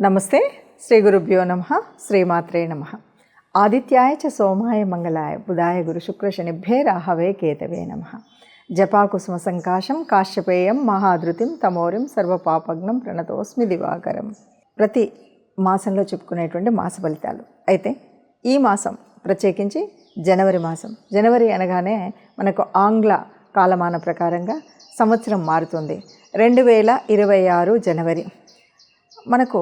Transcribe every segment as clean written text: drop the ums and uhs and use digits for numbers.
నమస్తే. శ్రీ గురుభ్యో నమః. శ్రీమాత్రే నమః. ఆదిత్యాయ చ సోమాయ మంగళాయ బుధాయ గురు శుక్ర శనిభ్యే రాహవే కేతవే నమః. జపాకుసుమ సంకాశం కాశ్యపేయం మహాధృతిం తమోరిం సర్వపాపగ్నం ప్రణతోస్మి దివాకరం. ప్రతి మాసంలో చెప్పుకునేటువంటి మాస ఫలితాలు. అయితే ఈ మాసం ప్రత్యేకించి జనవరి మాసం. జనవరి అనగానే మనకు ఆంగ్ల కాలమాన ప్రకారంగా సంవత్సరం మారుతుంది. 2026 జనవరి. మనకు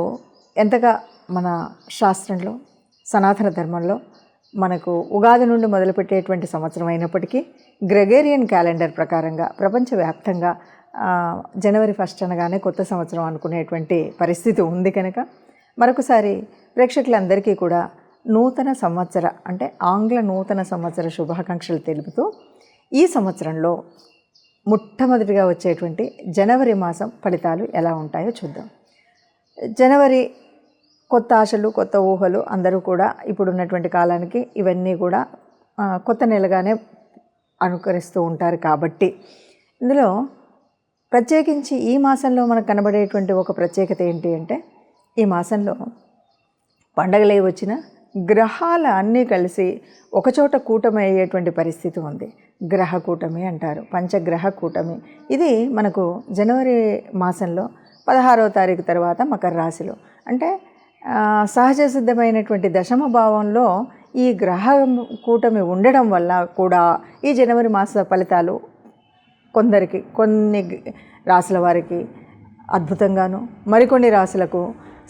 ఎంతగా మన శాస్త్రంలో సనాతన ధర్మంలో మనకు ఉగాది నుండి మొదలుపెట్టేటువంటి సంవత్సరం అయినప్పటికీ గ్రెగేరియన్ క్యాలెండర్ ప్రకారంగా ప్రపంచవ్యాప్తంగా జనవరి 1 అనగానే కొత్త సంవత్సరం అనుకునేటువంటి పరిస్థితి ఉంది. కనుక మరొకసారి ప్రేక్షకులందరికీ కూడా నూతన సంవత్సర అంటే ఆంగ్ల నూతన సంవత్సర శుభాకాంక్షలు తెలుపుతూ ఈ సంవత్సరంలో మొట్టమొదటిగా వచ్చేటువంటి జనవరి మాసం ఫలితాలు ఎలా ఉంటాయో చూద్దాం. జనవరి కొత్త ఆశలు, కొత్త ఊహలు అందరూ కూడా ఇప్పుడున్నటువంటి కాలానికి ఇవన్నీ కూడా కొత్త నెలగానే అనుకరిస్తూ ఉంటారు. కాబట్టి ఇందులో ప్రత్యేకించి ఈ మాసంలో మనకు కనబడేటువంటి ఒక ప్రత్యేకత ఏంటి అంటే, ఈ మాసంలో పండగలే వచ్చిన గ్రహాల అన్నీ కలిసి ఒకచోట కూటమి అయ్యేటువంటి పరిస్థితి ఉంది. గ్రహ కూటమి అంటారు, పంచగ్రహ కూటమి. ఇది మనకు జనవరి మాసంలో 16వ తారీఖు తర్వాత మకర రాశిలో అంటే సహజ సిద్ధమైనటువంటి దశమ భావంలో ఈ గ్రహ కూటమి ఉండడం వల్ల కూడా ఈ జనవరి మాస ఫలితాలు కొందరికి, కొన్ని రాశుల వారికి అద్భుతంగాను, మరికొన్ని రాశులకు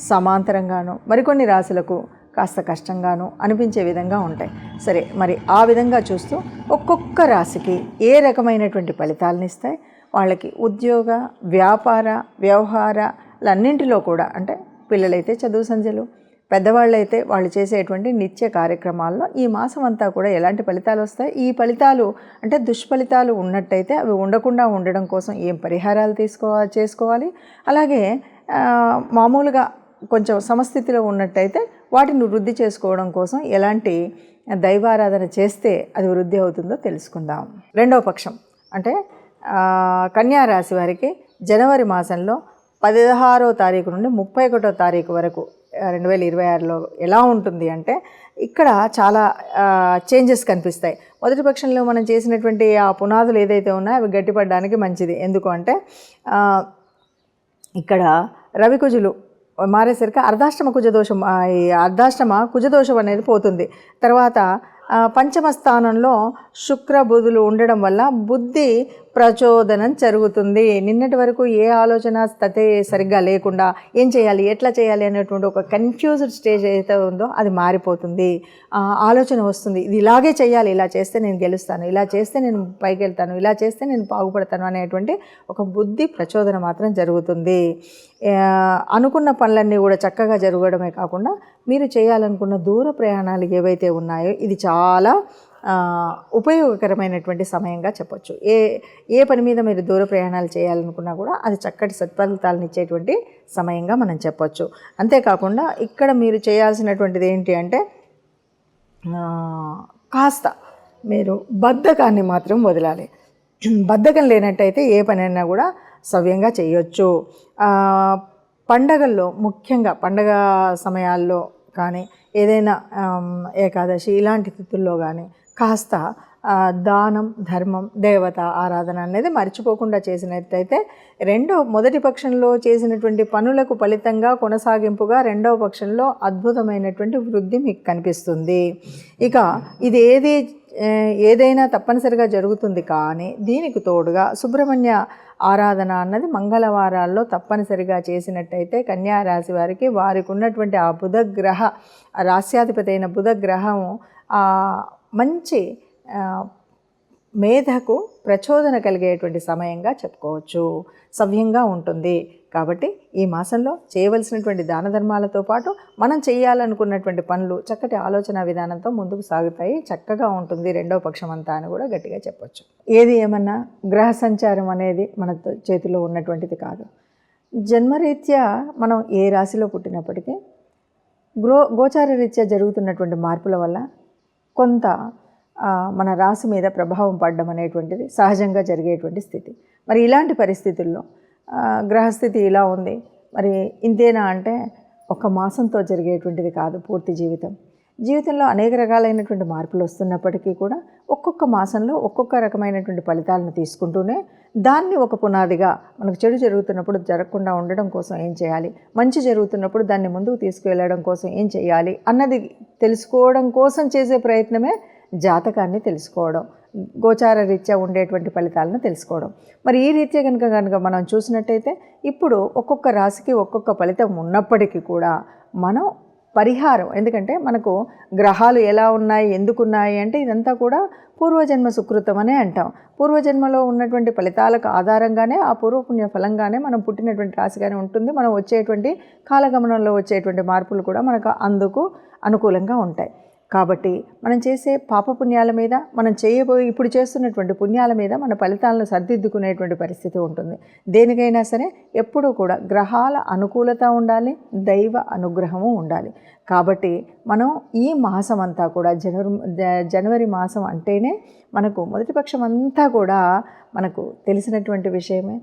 సమాంతరంగాను, మరికొన్ని రాశులకు కాస్త కష్టంగాను అనిపించే విధంగా ఉంటాయి. సరే, మరి ఆ విధంగా చూస్తూ ఒక్కొక్క రాశికి ఏ రకమైనటువంటి ఫలితాలను ఇస్తాయి, వాళ్ళకి ఉద్యోగ, వ్యాపార, వ్యవహారాలన్నింటిలో కూడా అంటే పిల్లలైతే చదువు సంధ్యలు, పెద్దవాళ్ళైతే వాళ్ళు చేసేటువంటి నిత్య కార్యక్రమాల్లో ఈ మాసం అంతా కూడా ఎలాంటి ఫలితాలు వస్తాయి, ఈ ఫలితాలు అంటే దుష్ఫలితాలు ఉన్నట్టయితే అవి ఉండకుండా ఉండడం కోసం ఏం పరిహారాలు చేసుకోవాలి, అలాగే మామూలుగా కొంచెం సమస్థితిలో ఉన్నట్టయితే వాటిని వృద్ధి చేసుకోవడం కోసం ఎలాంటి దైవారాధన చేస్తే అది వృద్ధి అవుతుందో తెలుసుకుందాం. రెండవ పక్షం అంటే కన్యా రాశి వారికి జనవరి మాసంలో 16వ తారీఖు నుండి 31వ తారీఖు వరకు 2026లో ఎలా ఉంటుంది అంటే, ఇక్కడ చాలా చేంజెస్ కనిపిస్తాయి. మొదటి పక్షంలో మనం చేసినటువంటి ఆ పునాదులు ఏదైతే ఉన్నాయో అవి గట్టిపడడానికి మంచిది. ఎందుకు అంటే ఇక్కడ రవికుజులు మారేసరికి అర్ధాష్టమ కుజదోషం, ఈ అర్ధాష్టమ కుజదోషం అనేది పోతుంది. తర్వాత పంచమ స్థానంలో శుక్ర బుధులు ఉండడం వల్ల బుద్ధి ప్రచోదనం జరుగుతుంది. నిన్నటి వరకు ఏ ఆలోచన స్థితి సరిగ్గా లేకుండా ఏం చేయాలి, ఎట్లా చేయాలి అనేటువంటి ఒక కన్ఫ్యూజ్డ్ స్టేజ్ ఏదైతే ఉందో అది మారిపోతుంది. ఆలోచన వస్తుంది, ఇది ఇలాగే చేయాలి, ఇలా చేస్తే నేను గెలుస్తాను, ఇలా చేస్తే నేను పైకి వెళ్తాను, ఇలా చేస్తే నేను బాగుపడతాను అనేటువంటి ఒక బుద్ధి ప్రచోదన మాత్రం జరుగుతుంది. అనుకున్న పనులన్నీ కూడా చక్కగా జరగడమే కాకుండా మీరు చేయాలనుకున్న దూర ప్రయాణాలు ఏవైతే ఉన్నాయో ఇది చాలా ఉపయోగకరమైనటువంటి సమయంగా చెప్పొచ్చు. ఏ పని మీద మీరు దూర ప్రయాణాలు చేయాలనుకున్నా కూడా అది చక్కటి సత్ఫలితాలను ఇచ్చేటువంటి సమయంగా మనం చెప్పొచ్చు. అంతేకాకుండా ఇక్కడ మీరు చేయాల్సినటువంటిది ఏంటి అంటే, కాస్త మీరు బద్ధకాన్ని మాత్రం వదలాలి. బద్ధకం లేనట్టయితే ఏ పనైనా కూడా సవ్యంగా చేయొచ్చు. పండగల్లో, ముఖ్యంగా పండగ సమయాల్లో కానీ ఏదైనా ఏకాదశి ఇలాంటి తిథుల్లో కానీ కాస్త దానం, ధర్మం, దేవత ఆరాధన అనేది మర్చిపోకుండా చేసినట్టయితే మొదటి పక్షంలో చేసినటువంటి పనులకు ఫలితంగా కొనసాగింపుగా రెండవ పక్షంలో అద్భుతమైనటువంటి వృద్ధి మీకు కనిపిస్తుంది. ఇక ఇది ఏదైనా తప్పనిసరిగా జరుగుతుంది. కానీ దీనికి తోడుగా సుబ్రహ్మణ్య ఆరాధన అన్నది మంగళవారాల్లో తప్పనిసరిగా చేసినట్టయితే కన్యా రాశి వారికి ఉన్నటువంటి ఆ బుధగ్రహ, రాశ్యాధిపతి అయిన బుధగ్రహం మంచి మేధకు ప్రచోదన కలిగేటువంటి సమయంగా చెప్పుకోవచ్చు. సవ్యంగా ఉంటుంది. కాబట్టి ఈ మాసంలో చేయవలసినటువంటి దాన ధర్మాలతో పాటు మనం చేయాలనుకున్నటువంటి పనులు చక్కటి ఆలోచన విధానంతో ముందుకు సాగుతాయి. చక్కగా ఉంటుంది రెండవ పక్షం అంతా అని కూడా గట్టిగా చెప్పొచ్చు. ఏది ఏమన్నా గ్రహ సంచారం అనేది మన చేతిలో ఉన్నటువంటిది కాదు. జన్మరీత్యా మనం ఏ రాశిలో పుట్టినప్పటికీ గోచార రీత్యా జరుగుతున్నటువంటి మార్పుల వల్ల కొంత మన రాశి మీద ప్రభావం పడడం అనేటువంటిది సహజంగా జరిగేటువంటి స్థితి. మరి ఇలాంటి పరిస్థితుల్లో గ్రహస్థితి ఇలా ఉంది, మరి ఇంతేనా అంటే ఒక మాసంతో జరిగేటువంటిది కాదు పూర్తి జీవితం. జీవితంలో అనేక రకాలైనటువంటి మార్పులు వస్తున్నప్పటికీ కూడా ఒక్కొక్క మాసంలో ఒక్కొక్క రకమైనటువంటి ఫలితాలను తీసుకుంటూనే దాన్ని ఒక పునాదిగా మనకు చెడు జరుగుతున్నప్పుడు జరగకుండా ఉండడం కోసం ఏం చేయాలి, మంచి జరుగుతున్నప్పుడు దాన్ని ముందుకు తీసుకువెళ్ళడం కోసం ఏం చేయాలి అన్నది తెలుసుకోవడం కోసం చేసే ప్రయత్నమే జాతకాన్ని తెలుసుకోవడం, గోచార రీత్యా ఉండేటువంటి ఫలితాలను తెలుసుకోవడం. మరి ఈ రీత్యా కనుక మనం చూసినట్టయితే ఇప్పుడు ఒక్కొక్క రాశికి ఒక్కొక్క ఫలితం ఉన్నప్పటికీ కూడా మనం పరిహారం, ఎందుకంటే మనకు గ్రహాలు ఎలా ఉన్నాయి, ఎందుకున్నాయి అంటే ఇదంతా కూడా పూర్వజన్మ సుకృతం అనే అంటాం. పూర్వజన్మలో ఉన్నటువంటి ఫలితాలకు ఆధారంగానే ఆ పూర్వపుణ్య ఫలంగానే మనం పుట్టినటువంటి రాశిగానే ఉంటుంది. మనం వచ్చేటువంటి కాలగమనంలో వచ్చేటువంటి మార్పులు కూడా మనకు అందుకు అనుకూలంగా ఉంటాయి. కాబట్టి మనం చేసే పాపపుణ్యాల మీద, మనం ఇప్పుడు చేస్తున్నటువంటి పుణ్యాల మీద మన ఫలితాలను సర్దిద్దుకునేటువంటి పరిస్థితి ఉంటుంది. దేనికైనా సరే ఎప్పుడూ కూడా గ్రహాల అనుకూలత ఉండాలి, దైవ అనుగ్రహము ఉండాలి. కాబట్టి మనం ఈ మాసం అంతా కూడా జనవరి మాసం అంటేనే మనకు మొదటి పక్షం అంతా కూడా మనకు తెలిసినటువంటి విషయమే.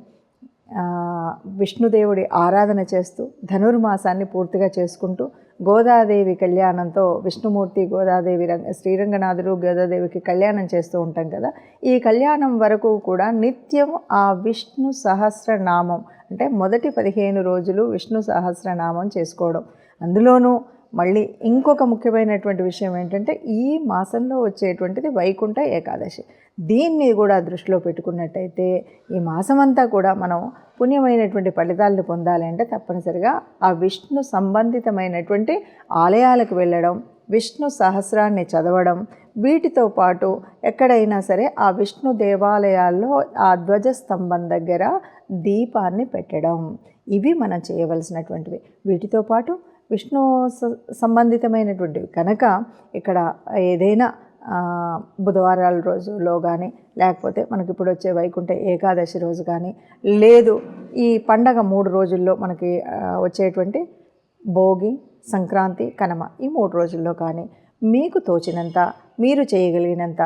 విష్ణుదేవుడి ఆరాధన చేస్తూ ధనుర్మాసాన్ని పూర్తిగా చేసుకుంటూ గోదాదేవి కళ్యాణంతో విష్ణుమూర్తి, గోదాదేవి, శ్రీరంగనాథుడు, గోదాదేవికి కళ్యాణం చేస్తూ ఉంటాం కదా. ఈ కళ్యాణం వరకు కూడా నిత్యం ఆ విష్ణు సహస్రనామం అంటే మొదటి 15 రోజులు విష్ణు సహస్రనామం చేసుకోవడం. అందులోనూ మళ్ళీ ఇంకొక ముఖ్యమైనటువంటి విషయం ఏంటంటే ఈ మాసంలో వచ్చేటువంటిది వైకుంఠ ఏకాదశి. దీన్ని కూడా దృష్టిలో పెట్టుకున్నట్టయితే ఈ మాసమంతా కూడా మనం పుణ్యమైనటువంటి ఫలితాలను పొందాలి అంటే తప్పనిసరిగా ఆ విష్ణు సంబంధితమైనటువంటి ఆలయాలకు వెళ్ళడం, విష్ణు సహస్రాన్ని చదవడం, వీటితో పాటు ఎక్కడైనా సరే ఆ విష్ణు దేవాలయాల్లో ఆ ధ్వజస్తంభం దగ్గర దీపాన్ని పెట్టడం, ఇవి మనం చేయవలసినటువంటివి. వీటితో పాటు విష్ణు సంబంధితమైనటువంటివి కనుక ఇక్కడ ఏదైనా బుధవారాల రోజులో కానీ, లేకపోతే మనకి ఇప్పుడు వచ్చే వైకుంఠ ఏకాదశి రోజు కానీ, లేదు ఈ పండగ 3 రోజుల్లో మనకి వచ్చేటువంటి భోగి, సంక్రాంతి, కనుమ, ఈ 3 రోజుల్లో కానీ మీకు తోచినంత, మీరు చేయగలిగినంత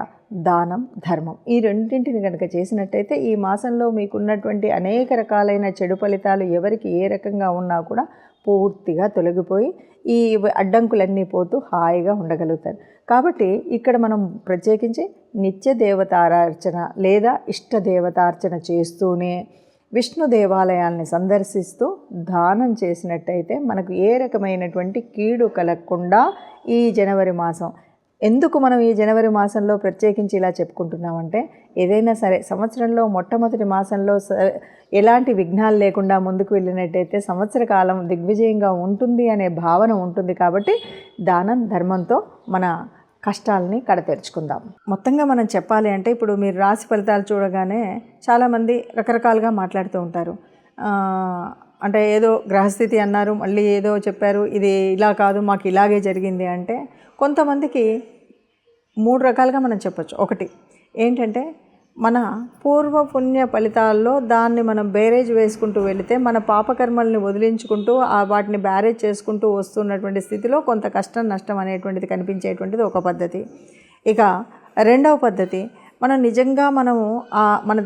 దానం, ధర్మం ఈ రెండింటిని కనుక చేసినట్టయితే ఈ మాసంలో మీకున్నటువంటి అనేక రకాలైన చెడు ఫలితాలు ఎవరికి ఏ రకంగా ఉన్నా కూడా పూర్తిగా తొలగిపోయి ఈ అడ్డంకులన్నీ పోతూ హాయిగా ఉండగలుగుతారు. కాబట్టి ఇక్కడ మనం ప్రత్యేకించి నిత్య దేవతారార్చన లేదా ఇష్ట దేవతార్చన చేస్తూనే విష్ణు దేవాలయాల్ని సందర్శిస్తూ దానం చేసినట్టయితే మనకు ఏ రకమైనటువంటి కీడు కలగకుండా ఈ జనవరి మాసం. ఎందుకు మనం ఈ జనవరి మాసంలో ప్రత్యేకించి ఇలా చెప్పుకుంటున్నామంటే ఏదైనా సరే సంవత్సరంలో మొట్టమొదటి మాసంలో ఎలాంటి విఘ్నాలు లేకుండా ముందుకు వెళ్ళినట్టయితే సంవత్సర కాలం దిగ్విజయంగా ఉంటుంది అనే భావన ఉంటుంది. కాబట్టి దానం ధర్మంతో మన కష్టాలని కడతెరుచుకుందాం. మొత్తంగా మనం చెప్పాలి అంటే ఇప్పుడు మీరు రాశి ఫలితాలు చూడగానే చాలామంది రకరకాలుగా మాట్లాడుతూ ఉంటారు. అంటే ఏదో గ్రహస్థితి అన్నారు, మళ్ళీ ఏదో చెప్పారు, ఇది ఇలా కాదు మాకు ఇలాగే జరిగింది అంటే కొంతమందికి 3 రకాలుగా మనం చెప్పచ్చు. ఒకటి ఏంటంటే మన పూర్వ పుణ్య ఫలితాల్లో దాన్ని మనం బేరేజ్ వేసుకుంటూ వెళితే మన పాపకర్మల్ని వదిలించుకుంటూ వాటిని బ్యారేజ్ చేసుకుంటూ వస్తున్నటువంటి స్థితిలో కొంత కష్టం నష్టం అనేటువంటిది కనిపించేటువంటిది ఒక పద్ధతి. ఇక రెండవ పద్ధతి మనం నిజంగా మనము మన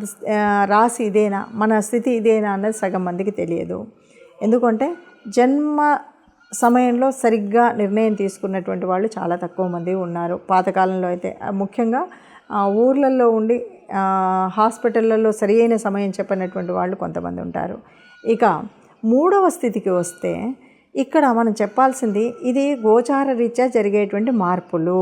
రాశి ఇదేనా, మన స్థితి ఇదేనా అన్నది సగం మందికి తెలియదు. ఎందుకంటే జన్మ సమయంలో సరిగ్గా నిర్ణయం తీసుకున్నటువంటి వాళ్ళు చాలా తక్కువ మంది ఉన్నారు. పాతకాలంలో అయితే ముఖ్యంగా ఊర్లలో ఉండి హాస్పిటళ్ళల్లో సరి అయిన సమయం చెప్పినటువంటి వాళ్ళు కొంతమంది ఉంటారు. ఇక మూడవ స్థితికి వస్తే ఇక్కడ మనం చెప్పాల్సింది ఇది గోచార రీత్యా జరిగేటువంటి మార్పులు.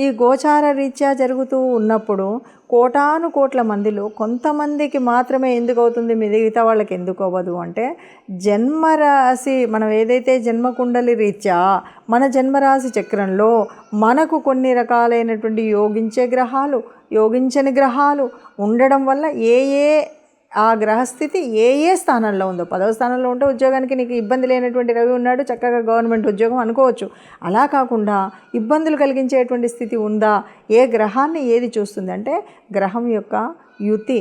ఈ గోచార రీత్యా జరుగుతూ ఉన్నప్పుడు కోటాను కోట్ల మందిలో కొంతమందికి మాత్రమే ఎందుకు అవుతుంది, మిగతా వాళ్ళకి ఎందుకు అవ్వదు అంటే జన్మరాశి మనం ఏదైతే జన్మకుండలి రీత్యా మన జన్మరాశి చక్రంలో మనకు కొన్ని రకాలైనటువంటి యోగించే గ్రహాలు, యోగించని గ్రహాలు ఉండడం వల్ల ఆ గ్రహస్థితి ఏ స్థానంలో ఉందో, 10వ స్థానంలో ఉంటే ఉద్యోగానికి నీకు ఇబ్బంది లేనటువంటి రవి ఉన్నాడు, చక్కగా గవర్నమెంట్ ఉద్యోగం అనుకోవచ్చు. అలా కాకుండా ఇబ్బందులు కలిగించేటువంటి స్థితి ఉందా, ఏ గ్రహాన్ని ఏది చూస్తుంది అంటే గ్రహం యొక్క యుతి,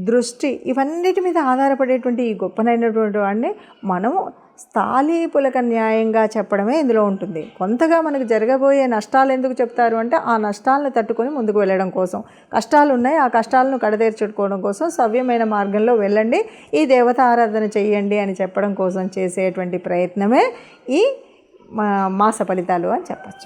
దృష్టి, ఇవన్నిటి మీద ఆధారపడేటువంటి ఈ గొప్పనైనటువంటి వాడిని మనము స్థాళీపులక న్యాయంగా చెప్పడమే ఇందులో ఉంటుంది. కొంతగా మనకు జరగబోయే నష్టాలు ఎందుకు చెప్తారు అంటే ఆ నష్టాలను తట్టుకొని ముందుకు వెళ్ళడం కోసం. కష్టాలు ఉన్నాయి, ఆ కష్టాలను కడతీర్చుకోవడం కోసం సవ్యమైన మార్గంలో వెళ్ళండి, ఈ దేవత ఆరాధన చెయ్యండి అని చెప్పడం కోసం చేసేటువంటి ప్రయత్నమే ఈ మాస ఫలితాలు అని చెప్పచ్చు.